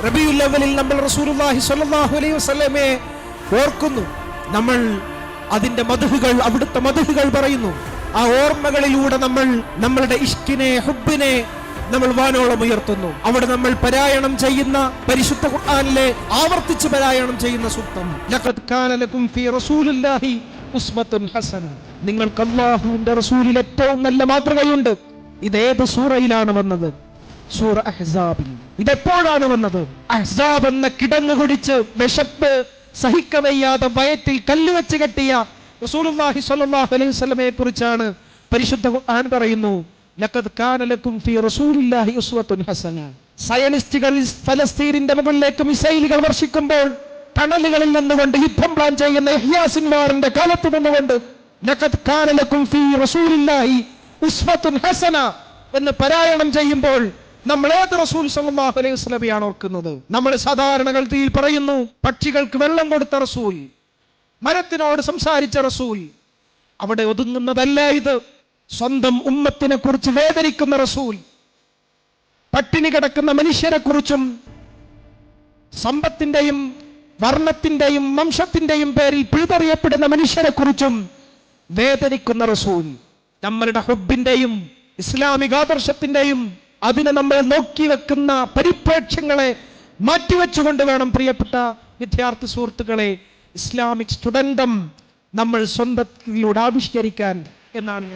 റബീഉൽ അവ്വലിൽ നമ്മൾ റസൂലുള്ളാഹി സ്വല്ലല്ലാഹു അലൈഹി വസല്ലമയെ ഓർക്കുന്നു. നമ്മൾ അതിന്റെ മദ്ഹുകൾ, അവിടുത്തെ മദ്ഹുകൾ പറയുന്നു. ആ ഓർമ്മകളിലൂടെ നമ്മൾ നമ്മളുടെ ഇഷ്കിനെ, ഹുബ്ബിനെ നമ്മൾ വാനോളം ഉയർത്തുന്നു. അവിടെ നമ്മൾ പാരായണം ചെയ്യുന്ന പരിശുദ്ധ ഖുർആനിലെ ആവർത്തിച്ച് പാരായണം ചെയ്യുന്ന സൂക്തം ലഖദ് കാന ലക്കും ഫീ റസൂലില്ലാഹി ഉസ്വത്തുൻ ഹസന. നിങ്ങൾക്ക് അല്ലാഹുവിന്റെ റസൂലിൽ ഏറ്റവും നല്ല മാതൃകയുണ്ട്. ഇതേത് സൂറയിലാണ് വന്നത്? സൂറ അഹ്സാബിൽ. ഇതെപ്പോഴാണ് വന്നത്? അഹ്സാബ് എന്ന കിടങ്ങ് കുടിച്ച് വിശപ്പ് സഹിക്കവയ്യാതെ വയറ്റിൽ കല്ലുവെച്ച് കെട്ടിയ റസൂലുള്ളാഹി സ്വല്ലല്ലാഹു അലൈഹി വസല്ലമയെ കുറിച്ചാണ് പരിശുദ്ധ ഖുർആൻ പറയുന്നു. ലഖദ് കാന ലക്കും ഫീ റസൂലില്ലാഹി ഉസ്വത്തുൻ ഹസന. സയനിസ്റ്റുകൾ ഫലസ്തീനിന്റെ മുകളിലേക്ക് മിസൈലുകൾ വർഷിക്കുമ്പോൾ ടണലുകളിൽ നിന്നുകൊണ്ട് യുദ്ധം പ്ലാൻ ചെയ്യുന്ന യഹ്യാ സിൻവാറിന്റെ കാലത്ത് നിന്നുകൊണ്ട് ലഖദ് കാന ലക്കും ഫീ റസൂലില്ലാഹി ഉസ്വത്തുൻ ഹസന എന്ന് പാരായണം ചെയ്യുമ്പോൾ നമ്മൾ ഏത് റസൂൽ സല്ലല്ലാഹു അലൈഹി വസല്ലമയാണ് ഓർക്കുന്നത്? നമ്മൾ സാധാരണഗതിയിൽ പറയുന്നു പക്ഷികൾക്ക് വെള്ളം കൊടുത്ത റസൂൽ, മരത്തിനോട് സംസാരിച്ച റസൂൽ. അവിടെ ഒതുങ്ങുന്നതല്ല ഇത്. സ്വന്തം ഉമ്മത്തിനെ കുറിച്ച് വേദനിക്കുന്ന റസൂൽ, പട്ടിണി കിടക്കുന്ന മനുഷ്യരെ കുറിച്ചും സമ്പത്തിന്റെയും വർണ്ണത്തിന്റെയും വംശത്തിന്റെയും പേരിൽ പിഴുതെറിയപ്പെടുന്ന മനുഷ്യരെ കുറിച്ചും വേദനിക്കുന്ന റസൂൽ. നമ്മളുടെ ഹുബ്ബിന്റെയും ഇസ്ലാമികാദർശത്തിന്റെയും അതിനെ നമ്മൾ നോക്കി വെക്കുന്ന പരിപ്രേക്ഷ്യങ്ങളെ മാറ്റിവെച്ചുകൊണ്ട് വേണം പ്രിയപ്പെട്ട വിദ്യാർത്ഥി സുഹൃത്തുക്കളെ ഇസ്ലാമിക് സ്റ്റുഡന്റം നമ്മൾ സ്വന്തത്തിലൂടെ ആവിഷ്കരിക്കാൻ എന്നാണ്